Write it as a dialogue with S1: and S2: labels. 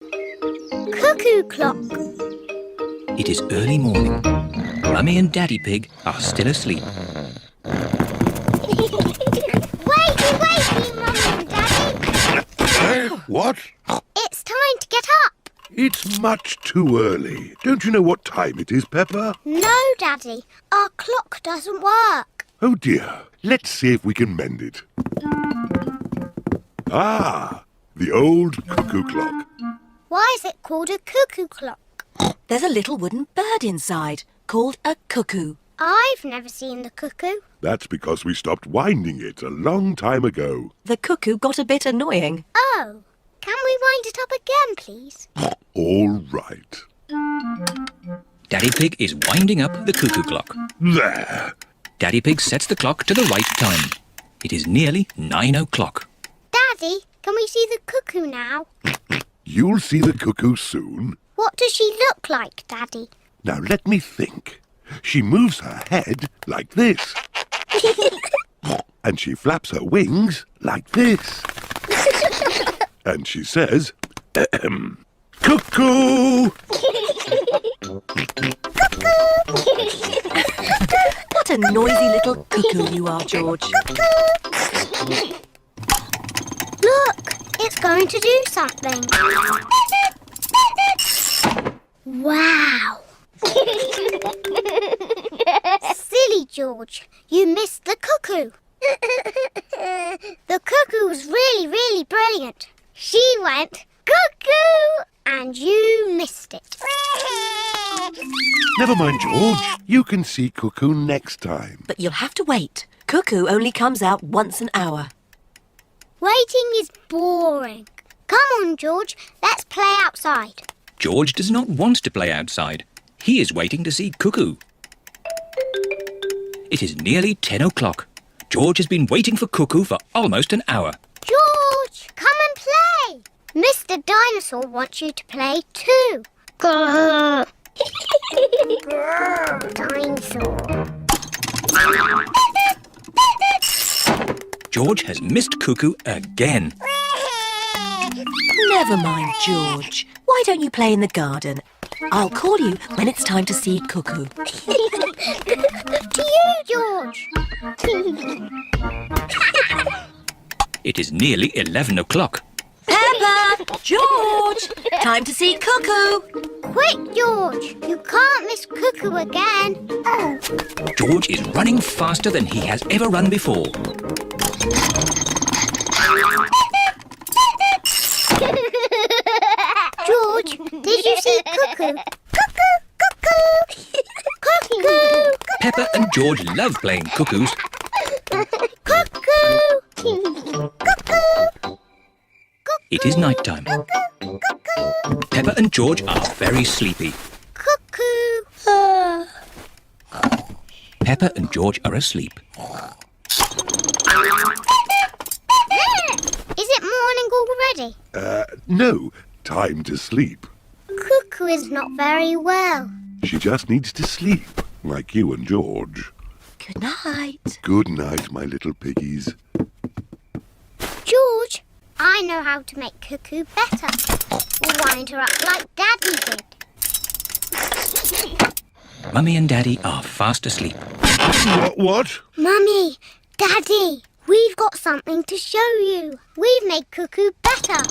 S1: Cuckoo Clock.
S2: It is early morning. Mummy and Daddy Pig are still asleep.
S1: Wakey, Mummy and Daddy.
S3: What?
S1: It's time to get up.
S3: It's much too early. Don't you know what time it is, Peppa?
S1: No, Daddy. Our clock doesn't work.
S3: Oh dear. Let's see if we can mend it. Ah, the old cuckoo clock.
S1: Why is it called a cuckoo clock?
S4: There's a little wooden bird inside called a cuckoo.
S1: I've never seen the cuckoo.
S3: That's because we stopped winding it a long time ago.
S4: The cuckoo got a bit annoying.
S1: Oh, can we wind it up again, please?
S3: All right.
S2: Daddy Pig is winding up the cuckoo clock.
S3: There.
S2: Daddy Pig sets the clock to the right time. It is nearly 9 o'clock.
S1: Daddy, can we see the cuckoo now?
S3: You'll see the cuckoo soon.
S1: What does she look like, Daddy?
S3: Now let me think. She moves her head like this. And she flaps her wings like this. And she says, cuckoo!
S4: What a noisy little cuckoo you are, George.
S1: Look, it's going to do something. Wow! Silly George, you missed the cuckoo. The cuckoo was really brilliant. She went cuckoo and you missed it.
S3: Never mind, George. You can see cuckoo next time.
S4: But you'll have to wait. Cuckoo only comes out once an hour.
S1: Waiting is boring. Come on, George, let's play outside.
S2: George does not want to play outside. He is waiting to see Cuckoo. It is nearly 10 o'clock. George has been waiting for Cuckoo for almost an hour.
S1: George, come and play. Mr. Dinosaur wants you to play too. Grrr. Grrr, dinosaur.
S2: George has missed Cuckoo again.
S4: Never mind, George. Why don't you play in the garden? I'll call you when it's time to see Cuckoo.
S1: To you, George.
S2: It is nearly 11 o'clock.
S4: Peppa! George! Time to see Cuckoo!
S1: Quick, George. You can't miss Cuckoo again.
S2: George is running faster than he has ever run before.
S1: George, did you see Cuckoo? Cuckoo, cuckoo, cuckoo.
S2: Peppa and George love playing cuckoos.
S1: Cuckoo, cuckoo.
S2: It is night time. Peppa and George are very sleepy.
S1: Cuckoo.
S2: Peppa and George are asleep.
S1: Is it morning already?
S3: No. Time to sleep.
S1: Cuckoo is not very well.
S3: She just needs to sleep, like you and George.
S4: Good night.
S3: Good night, my little piggies.
S1: George, I know how to make Cuckoo better. Wind her up like Daddy did.
S2: Mummy and Daddy are fast asleep.
S3: What?
S1: Mummy, Daddy, we've got something to show you. We've made Cuckoo better.